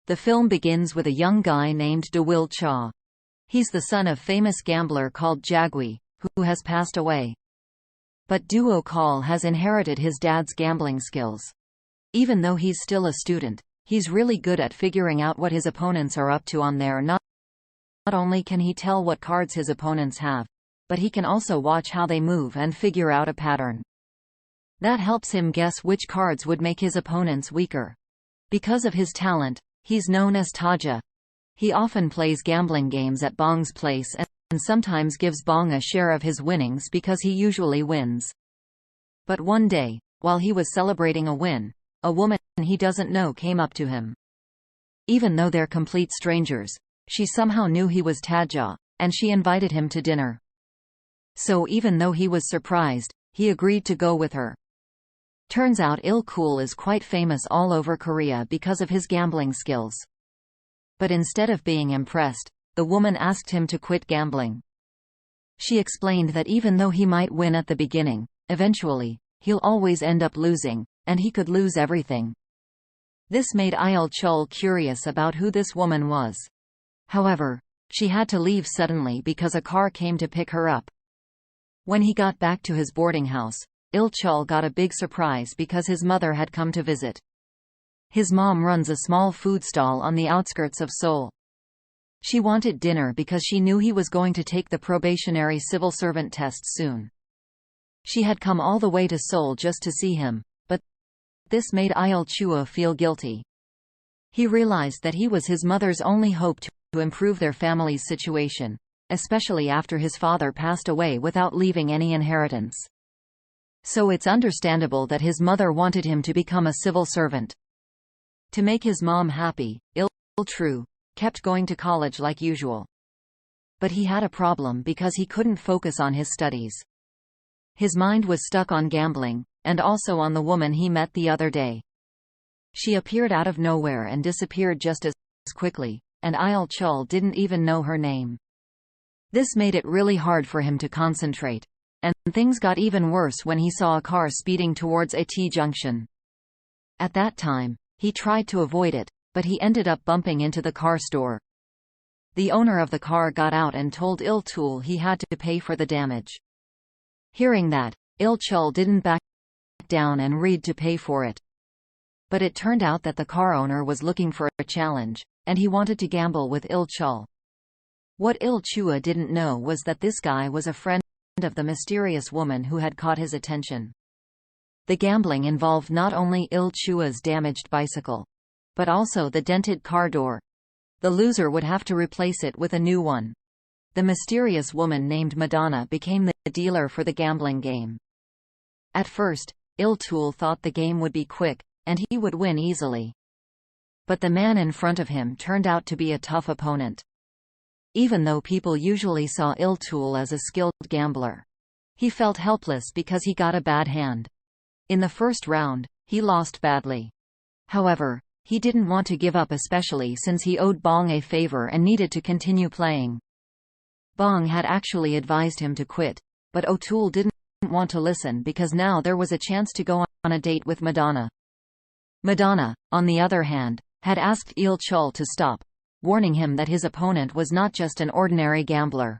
The film begins with a young guy named II-Chool. He's the son of famous gambler called Jagui, who has passed away. But II-Chool has inherited his dad's gambling skills. Even though he's still a student, he's really good at figuring out what his opponents are up to on there. Not only can he tell what cards his opponents have, but he can also watch how they move and figure out a pattern. That helps him guess which cards would make his opponents weaker. Because of his talent, he's known as Tazza. He often plays gambling games at Bong's place and sometimes gives Bong a share of his winnings because he usually wins. But one day, while he was celebrating a win, a woman he doesn't know came up to him. Even though they're complete strangers, she somehow knew he was Tazza, and she invited him to dinner. So even though he was surprised, he agreed to go with her. Turns out II-Chool is quite famous all over Korea because of his gambling skills. But instead of being impressed, the woman asked him to quit gambling. She explained that even though he might win at the beginning, eventually, he'll always end up losing, and he could lose everything. This made II-Chool curious about who this woman was. However, she had to leave suddenly because a car came to pick her up. When he got back to his boarding house, II-Chool got a big surprise because his mother had come to visit. His mom runs a small food stall on the outskirts of Seoul. She wanted dinner because she knew he was going to take the probationary civil servant test soon. She had come all the way to Seoul just to see him, but this made II-Chool feel guilty. He realized that he was his mother's only hope to improve their family's situation, especially after his father passed away without leaving any inheritance. So it's understandable that his mother wanted him to become a civil servant. To make his mom happy, II-Chool kept going to college like usual. But he had a problem because he couldn't focus on his studies. His mind was stuck on gambling, and also on the woman he met the other day. She appeared out of nowhere and disappeared just as quickly, and II-Chool didn't even know her name. This made it really hard for him to concentrate. And things got even worse when he saw a car speeding towards a T-junction. At that time, he tried to avoid it, but he ended up bumping into the car store. The owner of the car got out and told II-Chool he had to pay for the damage. Hearing that, II-Chool didn't back down and agreed to pay for it. But it turned out that the car owner was looking for a challenge, and he wanted to gamble with II-Chool. What II-Chool didn't know was that this guy was a friend of the mysterious woman who had caught his attention. The gambling involved not only II-Chool's damaged bicycle, but also the dented car door. The loser would have to replace it with a new one. The mysterious woman named Madonna became the dealer for the gambling game. At first, II-Chool thought the game would be quick, and he would win easily. But the man in front of him turned out to be a tough opponent. Even though people usually saw II-Chool as a skilled gambler, he felt helpless because he got a bad hand. In the first round, he lost badly. However, he didn't want to give up, especially since he owed Bong a favor and needed to continue playing. Bong had actually advised him to quit, but II-Chool didn't want to listen because now there was a chance to go on a date with Madonna. Madonna, on the other hand, had asked II-Chool to stop, warning him that his opponent was not just an ordinary gambler.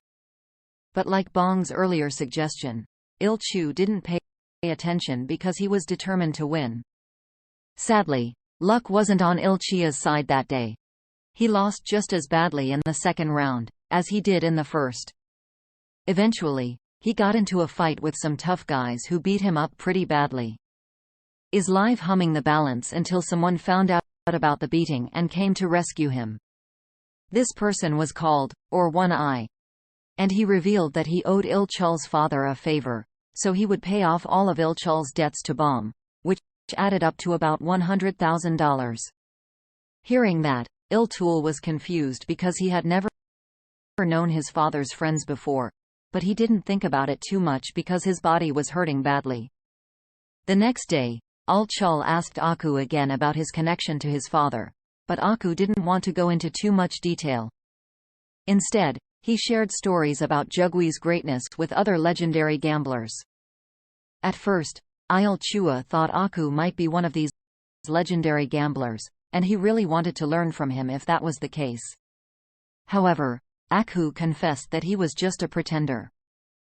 But like Bong's earlier suggestion, II-Chool didn't pay attention because he was determined to win. Sadly, luck wasn't on II-Chool's side that day. He lost just as badly in the second round as he did in the first. Eventually, he got into a fight with some tough guys who beat him up pretty badly. Is live humming the balance until someone found out about the beating and came to rescue him. This person was called, or One Eye. And he revealed that he owed II-Chool's father a favor, so he would pay off all of II-Chool's debts to Bong, which added up to about $100,000. Hearing that, II-Chool was confused because he had never known his father's friends before, but he didn't think about it too much because his body was hurting badly. The next day, II-Chool asked Aku again about his connection to his father, but Aku didn't want to go into too much detail. Instead, he shared stories about Jagwi's greatness with other legendary gamblers. At first, II-Chool thought Aku might be one of these legendary gamblers, and he really wanted to learn from him if that was the case. However, Aku confessed that he was just a pretender.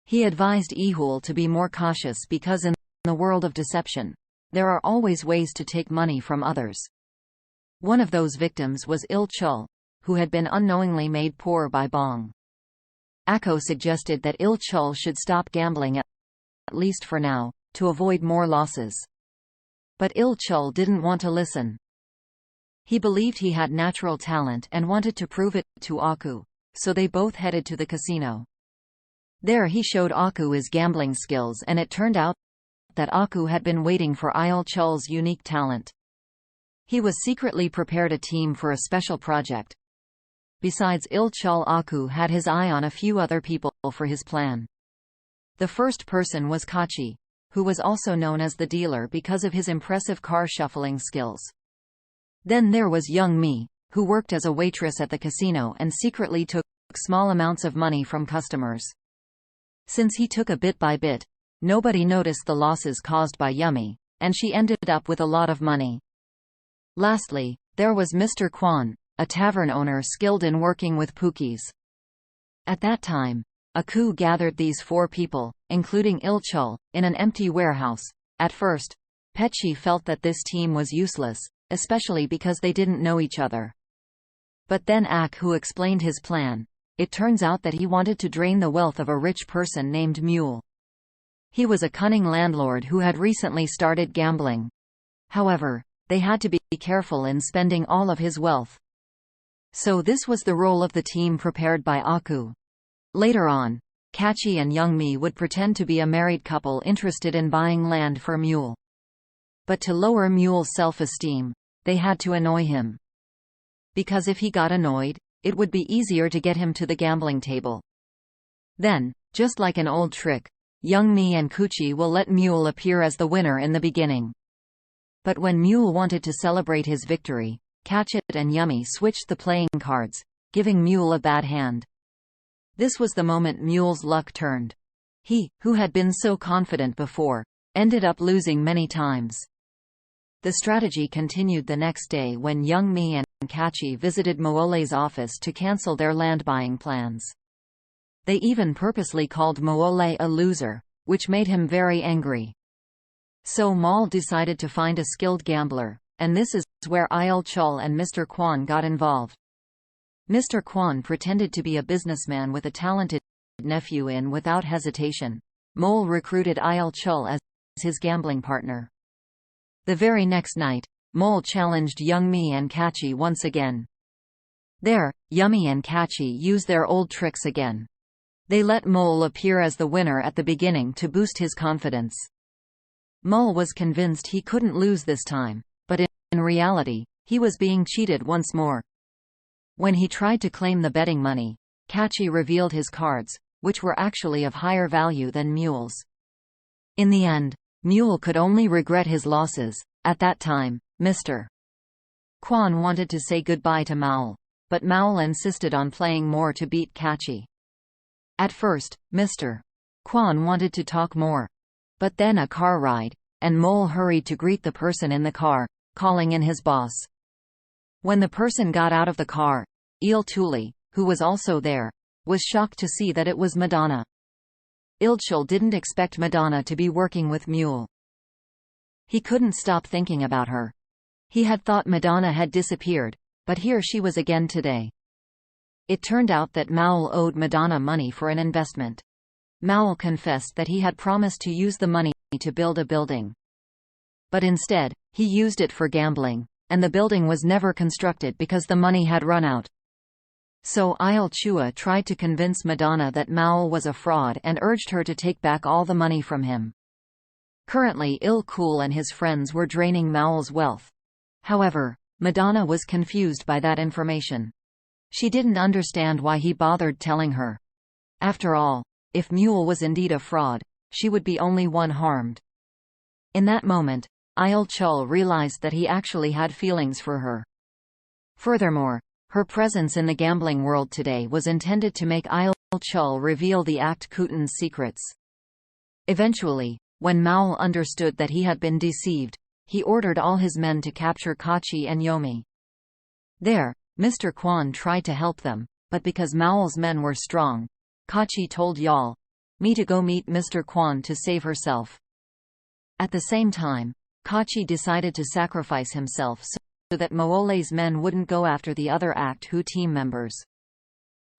He advised II-Chool to be more cautious because in the world of deception, there are always ways to take money from others. One of those victims was II-Chool, who had been unknowingly made poor by Bong. Ako suggested that II-Chool should stop gambling at least for now, to avoid more losses. But II-Chool didn't want to listen. He believed he had natural talent and wanted to prove it to Aku, so they both headed to the casino. There he showed Aku his gambling skills, and it turned out that Aku had been waiting for II-Chool's unique talent. He was secretly prepared a team for a special project. Besides II-Chool, Aku had his eye on a few other people for his plan. The first person was Kachi, who was also known as the dealer because of his impressive car shuffling skills. Then there was Young Mi, who worked as a waitress at the casino and secretly took small amounts of money from customers. Since he took a bit by bit, nobody noticed the losses caused by Yummy, and she ended up with a lot of money. Lastly, there was Mr. Kwang, a tavern owner skilled in working with pookies. At that time, Aku gathered these 4 people, including II-Chool, in an empty warehouse. At first, Pechi felt that this team was useless, especially because they didn't know each other. But then Aku explained his plan. It turns out that he wanted to drain the wealth of a rich person named Mule. He was a cunning landlord who had recently started gambling. However, they had to be careful in spending all of his wealth. So this was the role of the team prepared by Aku. Later on, Kachi and Young Mi would pretend to be a married couple interested in buying land for Mule. But to lower Mule's self-esteem, they had to annoy him. Because if he got annoyed, it would be easier to get him to the gambling table. Then, just like an old trick, Young Mi and Kachi will let Mule appear as the winner in the beginning. But when Mule wanted to celebrate his victory, Kachi and Yummy switched the playing cards, giving Mule a bad hand. This was the moment Mule's luck turned. He, who had been so confident before, ended up losing many times. The strategy continued the next day when Young Mi and Kachi visited Moole's office to cancel their land buying plans. They even purposely called Moole a loser, which made him very angry. So Moole decided to find a skilled gambler, and this is where II-Chool and Mr. Kwang got involved. Mr. Kwang pretended to be a businessman with a talented nephew and without hesitation, Moole recruited II-Chool as his gambling partner. The very next night, Moole challenged Young Mi and Kachi once again. There, Yummy and Kachi used their old tricks again. They let Moole appear as the winner at the beginning to boost his confidence. Moole was convinced he couldn't lose this time, but in reality, he was being cheated once more. When he tried to claim the betting money, Kachi revealed his cards, which were actually of higher value than Mule's. In the end, Mule could only regret his losses. At that time, Mr. Kwang wanted to say goodbye to Moule, but Moule insisted on playing more to beat Kachi. At first, Mr. Kwang wanted to talk more. But then a car ride, and Moule hurried to greet the person in the car, calling in his boss. When the person got out of the car, II-Chool, who was also there, was shocked to see that it was Madonna. II-Chool didn't expect Madonna to be working with Mule. He couldn't stop thinking about her. He had thought Madonna had disappeared, but here she was again today. It turned out that Moule owed Madonna money for an investment. Moule confessed that he had promised to use the money to build a building. But instead, he used it for gambling, and the building was never constructed because the money had run out. So II-Chool tried to convince Madonna that Moule was a fraud and urged her to take back all the money from him. Currently II-Chool and his friends were draining Moule's wealth. However, Madonna was confused by that information. She didn't understand why he bothered telling her. After all, if Mule was indeed a fraud, she would be only one harmed. In that moment, II-Chool realized that he actually had feelings for her. Furthermore, her presence in the gambling world today was intended to make II-Chool reveal the Kutan's secrets. Eventually, when Moule understood that he had been deceived, he ordered all his men to capture Kachi and Yomi. There, Mr. Kwang tried to help them, but because Maul's men were strong, Kachi told Yal me to go meet Mr. Kwang to save herself. At the same time, Kachi decided to sacrifice himself so that Mole's men wouldn't go after the other Act II team members.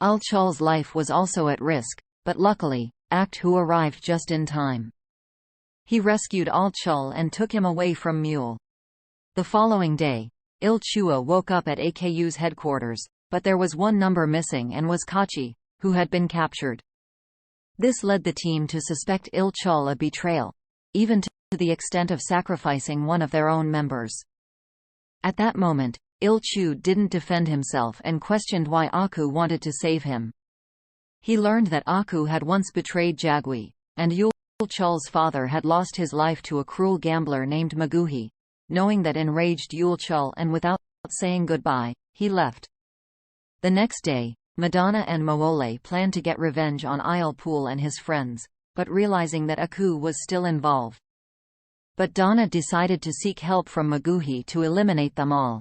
II-Chool's life was also at risk, but luckily, Act II arrived just in time. He rescued II-Chool and took him away from Mule. The following day, II-Chool woke up at AKU's headquarters, but there was one number missing and was Kachi, who had been captured. This led the team to suspect II-Chool of betrayal, even to the extent of sacrificing one of their own members. At that moment, II-Chool didn't defend himself and questioned why Aku wanted to save him. He learned that Aku had once betrayed Jagui, and II-Chool's father had lost his life to a cruel gambler named Maguhi. Knowing that enraged II-Chool, and without saying goodbye, he left. The next day, Madonna and Mole planned to get revenge on II-Chool and his friends, but realizing that Aku was still involved. But Donna decided to seek help from Maguhi to eliminate them all.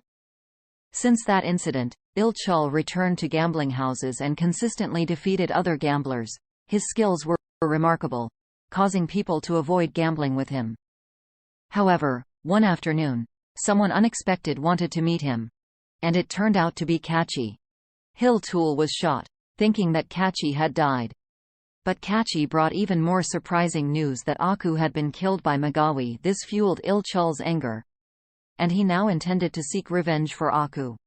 Since that incident, II-Chool returned to gambling houses and consistently defeated other gamblers. His skills were remarkable, causing people to avoid gambling with him. However, one afternoon, someone unexpected wanted to meet him. And it turned out to be Kachi. II-Chool was shot, thinking that Kachi had died. But Kachi brought even more surprising news that Aku had been killed by Magawi. This fueled II-Chool's anger, and he now intended to seek revenge for Aku.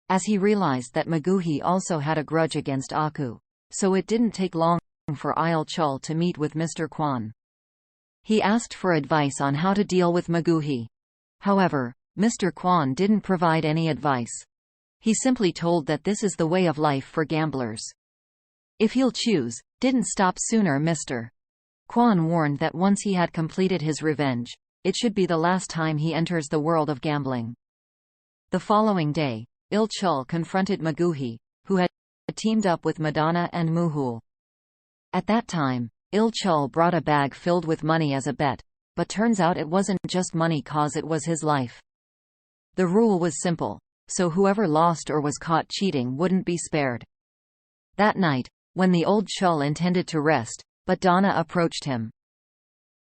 As he realized that Maguhi also had a grudge against Aku, so it didn't take long for II-Chool to meet with Mr. Kwang. He asked for advice on how to deal with Maguhi. However, Mr. Kwang didn't provide any advice. He simply told that this is the way of life for gamblers. If he'll choose, didn't stop sooner. Mr. Kwang warned that once he had completed his revenge, it should be the last time he enters the world of gambling. The following day, II-Chool confronted Maguhi, who had teamed up with Madonna and Muhul. At that time, II-Chool brought a bag filled with money as a bet, but turns out it wasn't just money cause it was his life. The rule was simple, so whoever lost or was caught cheating wouldn't be spared. That night, when the old Chool intended to rest, but Donna approached him.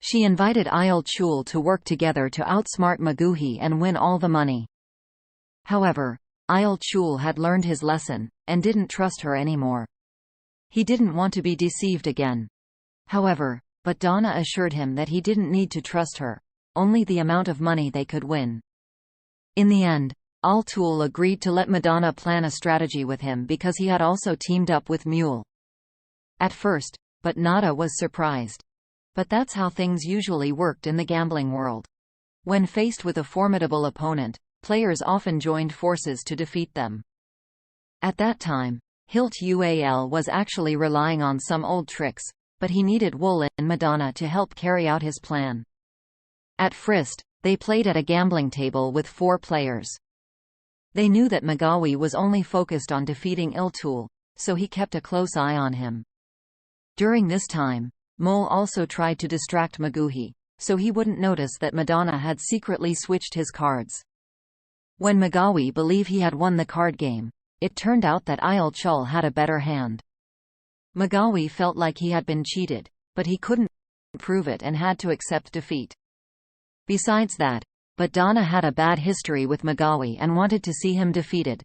She invited II-Chool to work together to outsmart Maguhi and win all the money. However, II-Chool had learned his lesson, and didn't trust her anymore. He didn't want to be deceived again. However, but Donna assured him that he didn't need to trust her, only the amount of money they could win. In the end, II-Chool agreed to let Madonna plan a strategy with him because he had also teamed up with Mule. At first, but Nada was surprised. But that's how things usually worked in the gambling world. When faced with a formidable opponent, players often joined forces to defeat them. At that time, II-Chool was actually relying on some old tricks, but he needed Wool and Madonna to help carry out his plan. At first, they played at a gambling table with 4 players. They knew that Magawi was only focused on defeating II-Chool, so he kept a close eye on him. During this time, Mole also tried to distract Maguhi, so he wouldn't notice that Madonna had secretly switched his cards. When Magawi believed he had won the card game, it turned out that II-Chool had a better hand. Magawi felt like he had been cheated, but he couldn't prove it and had to accept defeat. Besides that, but Donna had a bad history with Magawi and wanted to see him defeated.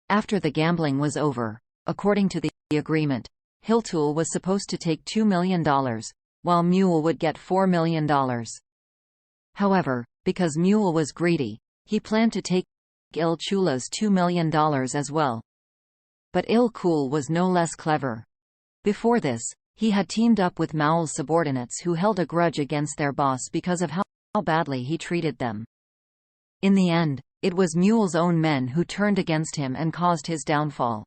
After the gambling was over, according to the agreement, II-Chool was supposed to take $2 million, while Mule would get $4 million. However, because Mule was greedy, he planned to take II-Chool's $2 million as well. But II-Chool was no less clever. Before this, he had teamed up with Maul's subordinates who held a grudge against their boss because of how badly he treated them. In the end, it was Mule's own men who turned against him and caused his downfall.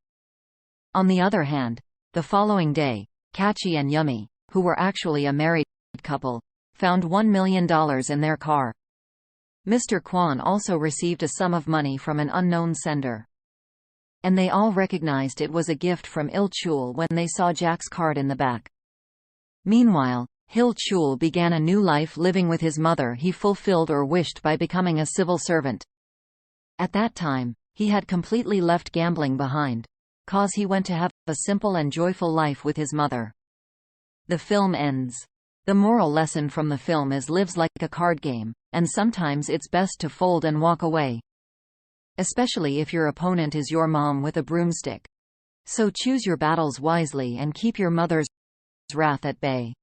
On the other hand, the following day, Kachi and Yumi, who were actually a married couple, found $1 million in their car. Mr. Kwang also received a sum of money from an unknown sender. And they all recognized it was a gift from II-Chool when they saw Jack's card in the back. Meanwhile, II-Chool began a new life living with his mother he fulfilled or wished by becoming a civil servant. At that time, He had completely left gambling behind. 'Cause he went to have a simple and joyful life with his mother. The film ends. The moral lesson from the film is lives like a card game, and sometimes it's best to fold and walk away. Especially if your opponent is your mom with a broomstick. So choose your battles wisely and keep your mother's wrath at bay.